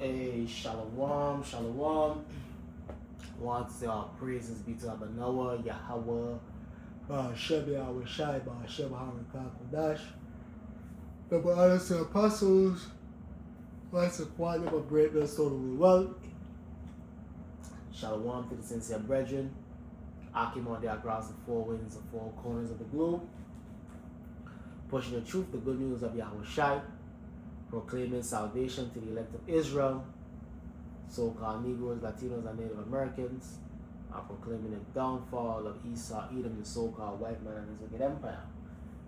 Hey, shalom, shalom. Want to say our praises be to Abanawa, Yahweh, Hashem Yahweh Shai, Hashem Harakakodash. The brothers and apostles, once a quality of greatness, totally well. Shalom to the sincere brethren. Akim on there across the four winds, the four corners of the globe. Pushing the truth, the good news of Yahweh Shai. Proclaiming salvation to the elect of Israel, so-called Negroes, Latinos, and Native Americans, are proclaiming the downfall of Esau, Edom, the so-called white man and his wicked empire.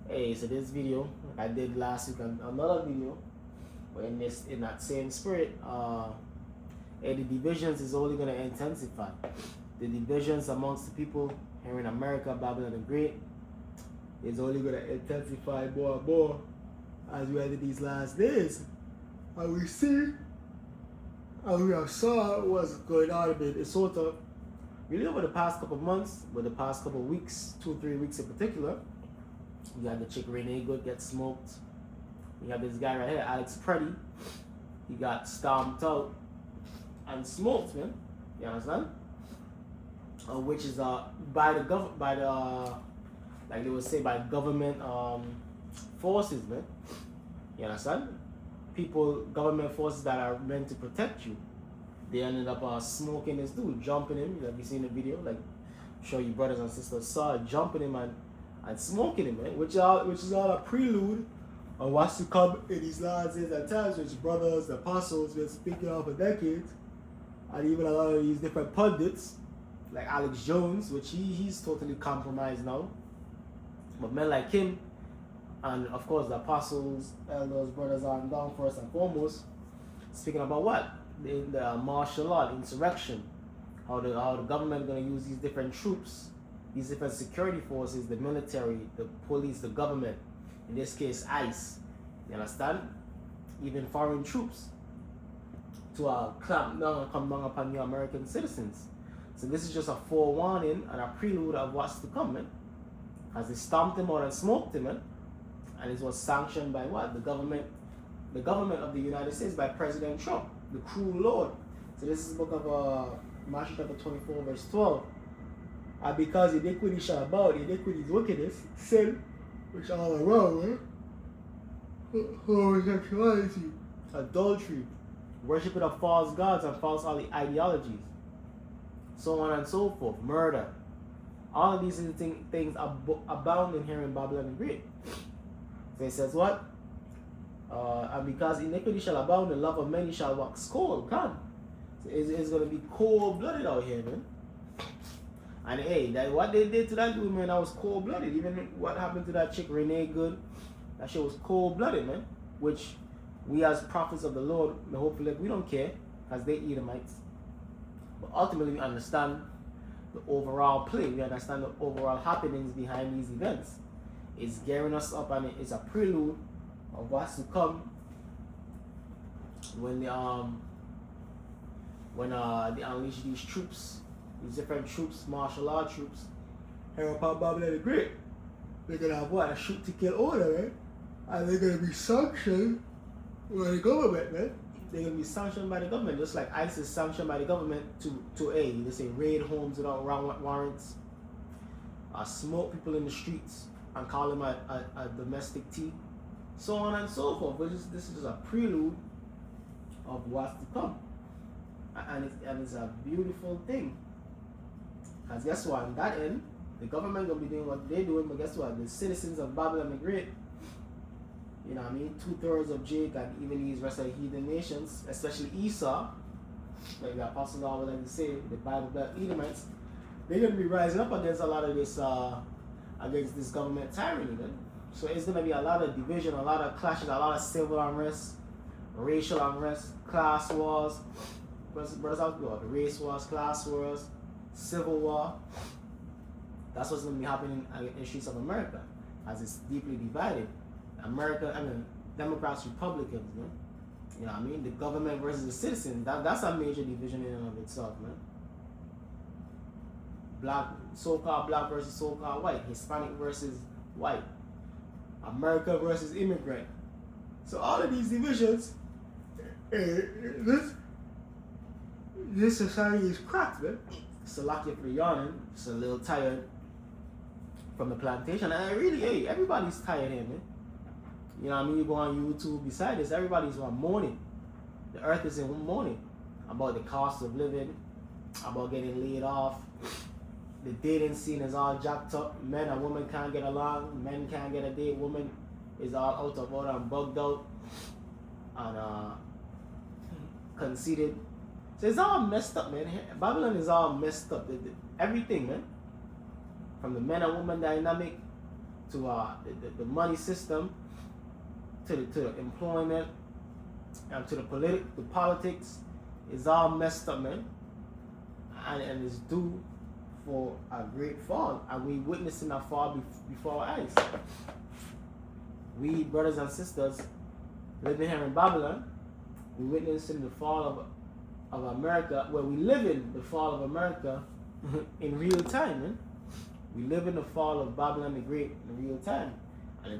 Hey, so this video, like I did last week on another video, but in that same spirit, the divisions is only going to intensify. The divisions amongst the people here in America, Babylon the Great, is only going to intensify more and more as we enter these last days. And we see, and we have saw what's going on a bit. It's sort of, really over the past couple of months, but the past couple of weeks, 2-3 weeks in particular, we had the chick Renee Good get smoked. We have this guy right here, Alex Preddy. He got stomped out and smoked, man. You understand? Which is by the like they would say, by government forces, man. You understand? Government forces that are meant to protect you, they ended up smoking this dude, jumping him. Have you seen the video? Like, I'm sure you brothers and sisters saw it, jumping him and smoking him, man. Which is all a prelude of what's to come in these last days and times, which brothers, the apostles, been speaking of for decades, and even a lot of these different pundits, like Alex Jones, which he's totally compromised now. But men like him, and of course the apostles, elders, brothers are down first and foremost, speaking about what? The martial law, the insurrection, how the government going to use these different troops, these different security forces, the military, the police, the government, in this case ICE, you understand? Even foreign troops, to clamp down and come down upon your American citizens. So this is just a forewarning and a prelude of what's to come, man. As they stomped him out and smoked him, man. And it was sanctioned by what? The government of the United States, by President Trump, the cruel Lord. So this is the book of Matthew chapter 24, verse 12. And because iniquity shall abound, iniquity is wickedness, sin, which are all around, right? Homosexuality, adultery, worshiping of false gods and false ideologies, so on and so forth, murder. All of these things abounding here in Babylon the Great. So it says what? And because iniquity shall abound, the love of many shall wax cold. Come. So it's going to be cold-blooded out here, man. And hey, what they did to that dude, man, that was cold-blooded. Even what happened to that chick, Renee Good, that shit was cold-blooded, man. Which we as prophets of the Lord, hopefully we don't care, because they Edomites. But ultimately we understand the overall play. We understand the overall happenings behind these events. It's gearing us up, and it's a prelude of what's to come when they unleash these troops, these different troops, martial law troops, here upon Babylon the Great. They're gonna have what? A shoot to kill order, right? And they're gonna be sanctioned by the government, man. They're going to be sanctioned by the government, just like ICE is sanctioned by the government to let's say, raid homes without warrants, smoke people in the streets and call them a domestic tea, so on and so forth. But this is just a prelude of what's to come. And it's a beautiful thing. Because guess what? On that end, the government going to be doing what they're doing, but guess what? The citizens of Babylon the Great, you know what I mean? 2/3 of Jake and even these rest of the heathen nations, especially Esau, like the Apostle always like to say, the Bible Belt Edomites, they're going to be rising up against a lot of this, against this government tyranny, man. So it's going to be a lot of division, a lot of clashes, a lot of civil unrest, racial unrest, class wars, brothers out there, the race wars, class wars, civil war. That's what's going to be happening in the streets of America, as it's deeply divided. Democrats, Republicans, man. You know what I mean? The government versus the citizens. That's a major division in and of itself, man. So-called black versus so-called white. Hispanic versus white. America versus immigrant. So all of these divisions, This society is cracked, man. Salakia for yawning. Just a little tired from the plantation. And really, hey, everybody's tired here, man. You know what I mean? You go on YouTube, beside this, everybody's on mourning. The earth is in mourning about the cost of living, about getting laid off. The dating scene is all jacked up. Men and women can't get along. Men can't get a date. Women is all out of order and bugged out and conceited. So it's all messed up, man. Babylon is all messed up. Everything, man. From the men and women dynamic to the money system, to the employment, and to the politics, is all messed up, man. And it's due for a great fall, and we witnessing a fall before our eyes. We brothers and sisters living here in Babylon, we witnessing the fall of America, where we live in the fall of America in real time, man. We live in the fall of Babylon the Great in real time. And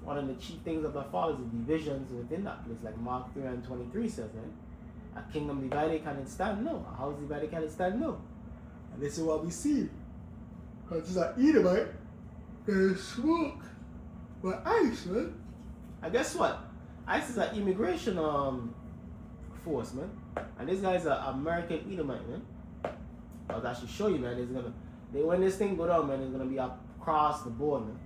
one of the chief things of the fall is the divisions within that place, like Mark 3:23 says, man. A kingdom divided can it stand? No. A house divided can it stand? No. And this is what we see. Because it's an Edomite, there's smoke with ICE, man. And guess what? ICE is an immigration force, man. And this guy's an American Edomite, man. I'll actually show you, man. When this thing go down, man, it's gonna be across the board, man.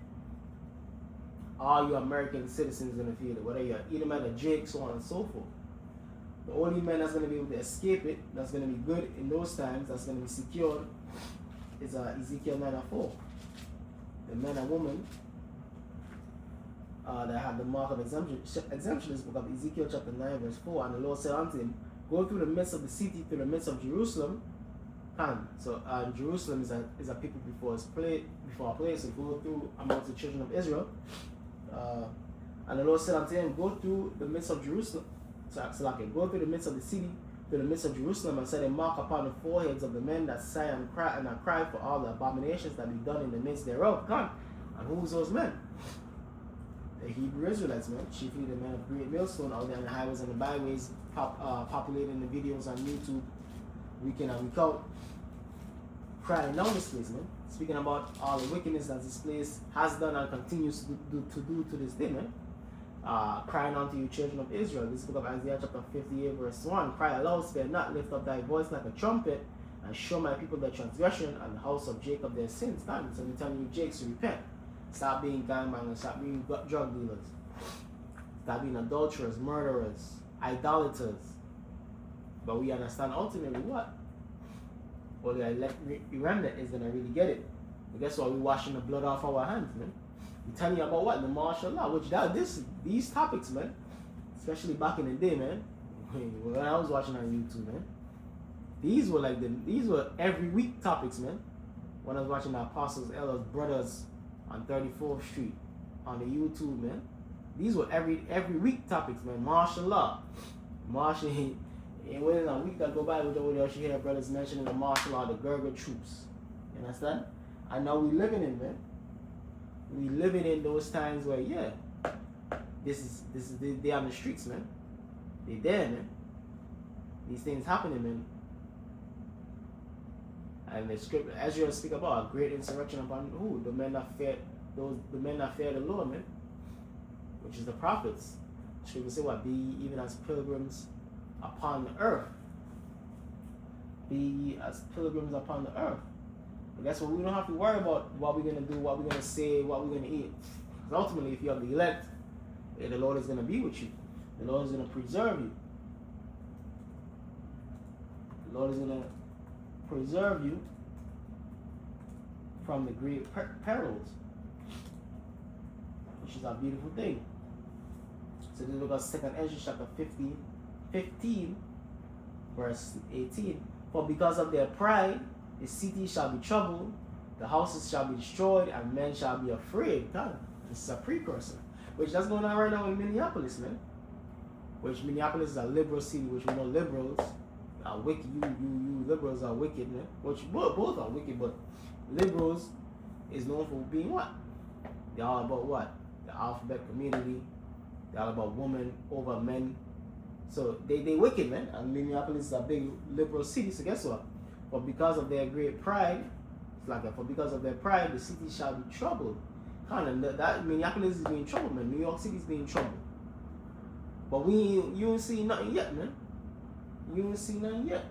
All you American citizens gonna feel it, whether you're Edomite or Jake, so on and so forth. The only man that's going to be able to escape it, that's going to be good in those times, that's going to be secured, is Ezekiel 9:4. The men and women that have the mark of exemption is book of Ezekiel chapter 9:4. And the Lord said unto him, go through the midst of the city, through the midst of Jerusalem. So Jerusalem is a people before a place. So go through amongst the children of Israel. And the Lord said unto him, go through the midst of Jerusalem. Go through the midst of the city, through the midst of Jerusalem, and set a mark upon the foreheads of the men that sigh and cry for all the abominations that be done in the midst thereof. Come. And who's those men? The Hebrew Israelites, man. Chiefly the men of great millstone out there on the highways and the byways, populating the videos on YouTube week in and week out, crying down this place, man. Speaking about all the wickedness that this place has done and continues to do to this day, man. Crying unto you, children of Israel. This book of Isaiah chapter 58 verse 1. Cry aloud, spare not, lift up thy voice like a trumpet, and show my people their transgression, and the house of Jacob their sins. So we're telling you, Jake, to repent. Stop being gangbangers, stop being drug dealers, stop being adulterers, murderers, idolaters. But we understand ultimately what? Only the remnant is going to really get it. And guess what? We're washing the blood off our hands, man. We're telling you about what? The martial law. Which these topics, man, especially back in the day, man, when I was watching on YouTube, man, these were every week topics, man. When I was watching the Apostles, Elders, Brothers on 34th Street on the YouTube, man. These were every week topics, man. Martial law. And within a week that go by, we don't hear brothers mentioning the martial law, the Gurga troops. You understand? And now we living in, man. We living in those times where, yeah, they on the streets, man. They there, man. These things happening, man. And the scripture, Ezra speak about a great insurrection upon who? The men that fear the Lord, man. Which is the prophets. Scripture say what? Be ye even as pilgrims upon the earth. Be ye as pilgrims upon the earth. But guess what? We don't have to worry about what we're gonna do, what we're gonna say, what we're gonna eat. Because ultimately, if you have the elect, the Lord is gonna be with you. The Lord is gonna preserve you. The Lord is gonna preserve you from the great perils, which is a beautiful thing. So this is about 2nd Ezra chapter 15, verse 18. For because of their pride, the city shall be troubled, the houses shall be destroyed, and men shall be afraid. God, this is a precursor, which that's going on right now in Minneapolis, man. Which Minneapolis is a liberal city, which we know liberals are wicked. You liberals are wicked, man. Which both are wicked, but liberals is known for being what? They're all about what? The alphabet community. They're all about women over men. So they wicked, man. And Minneapolis is a big liberal city, so guess what? But because of their great pride, it's like for because of their pride, the city shall be troubled. Kind of that Minneapolis is being troubled, man. New York City is being troubled. But you ain't see nothing yet, man. You ain't see nothing yet.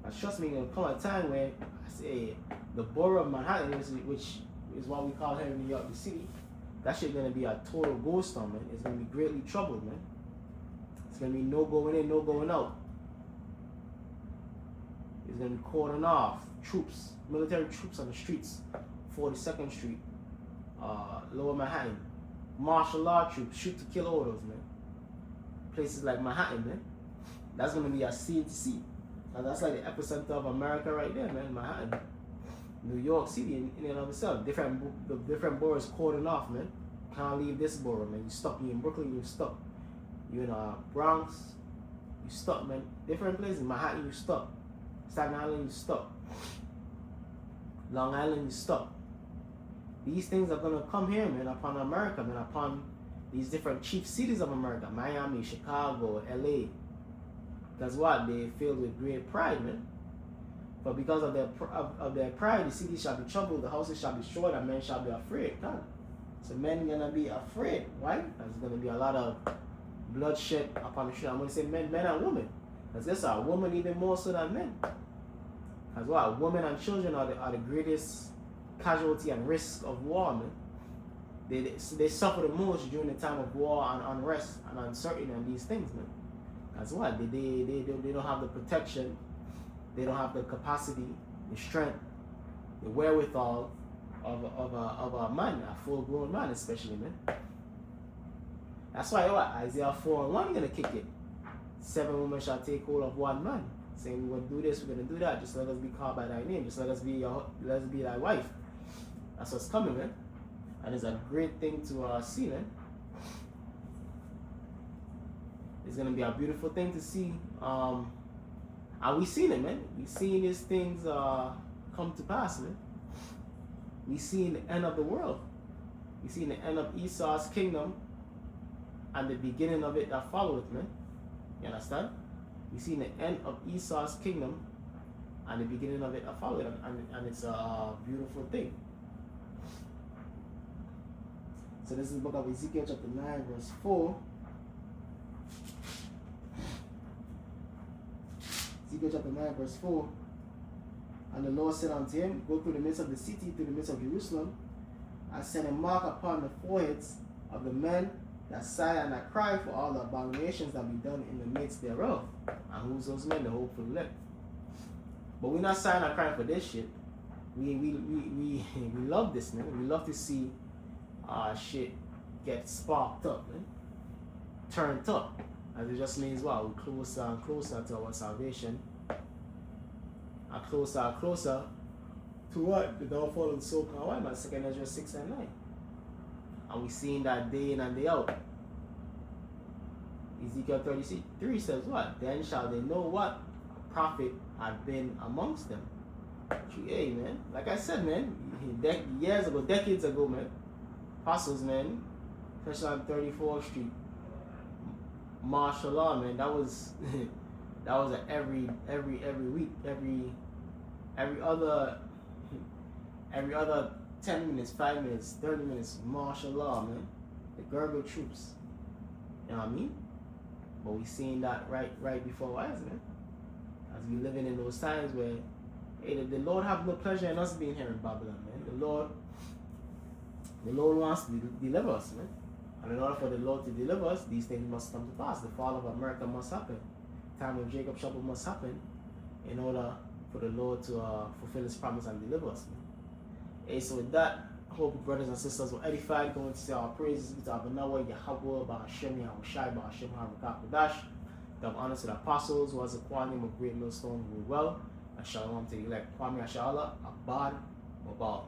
And trust me, there'll come a time where I say the borough of Manhattan, which is what we call here in New York the city, that shit gonna be a total ghost town, man. It's gonna be greatly troubled, man. It's gonna be no going in, no going out. It's gonna be cordoned off. Troops, military troops on the streets, 42nd Street, Lower Manhattan. Martial law troops, shoot to kill orders, man. Places like Manhattan, man. That's gonna be a scene to see. And that's like the epicenter of America right there, man. Manhattan. New York City in and of itself. The different boroughs cordoned off, man. Can't leave this borough, man. You stuck. You in Brooklyn, you stuck. You in Bronx, you stuck, man. Different places. Manhattan, you stuck. Staten Island, you stuck. Long Island, you stuck. These things are gonna come here, man, upon America, man, upon these different chief cities of America, Miami, Chicago, LA. That's what they filled with great pride, man. But because of their pride, the city shall be troubled, the houses shall be destroyed, and men shall be afraid. God. So men gonna be afraid, right? There's gonna be a lot of bloodshed upon the street. I'm gonna say men and women. Because guess what? Women even more so than men. As well, women and children are the greatest casualty and risk of war, man. They suffer the most during the time of war and unrest and uncertainty and these things, man. As well, they don't have the protection, they don't have the capacity, the strength, the wherewithal of a man, a full-grown man, especially, man. That's why Isaiah 4:1 gonna kick it. 7 women shall take hold of one man, saying, we're gonna do this, we're gonna do that. Just let us be called by thy name. Just let us be thy wife. That's what's coming, man. And it's a great thing to see, man. It's gonna be a beautiful thing to see. And we seen it, man. We seen these things come to pass, man. We seen the end of the world. We seen the end of Esau's kingdom and the beginning of it that followed, man. You understand? We seen the end of Esau's kingdom and the beginning of it that followed, and it's a beautiful thing. So this is the book of Ezekiel chapter 9 verse 4. Ezekiel chapter 9 verse 4. And the Lord said unto him, go through the midst of the city, through the midst of Jerusalem, and set a mark upon the foreheads of the men that sigh and that cry for all the abominations that be done in the midst thereof. And who's those men? The hopeful elect. But we're not sighing and crying for this shit. We love this, man. We love to see shit get sparked up, man. Turned up. And it just means what? We're closer and closer to our salvation. And closer to what? The downfall of the so-called white man, 2 Ezra 6 and 9. And we're seeing that day in and day out. Ezekiel 33 says what? Then shall they know what prophet had been amongst them. Hey, man. Like I said, man, decades ago, man, apostles, man, especially on 34th Street, martial law, man, that was every week, every other 10 minutes, 5 minutes, 30 minutes, martial law, man. The Gurgle troops. You know what I mean? But we seen that right before our eyes, man. As we living in those times where, hey, the Lord have no pleasure in us being here in Babylon, man. The Lord wants to deliver us, man. And in order for the Lord to deliver us, these things must come to pass. The fall of America must happen. Time of Jacob's trouble must happen in order for the Lord to fulfill his promise and deliver us, man. Hey, so with that, I hope brothers and sisters were edified. Going to say our praises to Abanawa, Yahweh, Bahashem, Yahushai, Bahashem, Harakakadash. Give honor to the apostles who has a quality name of great millstone, who well. And shalom to the elect. Kwame Ashala, Abad, Mabal.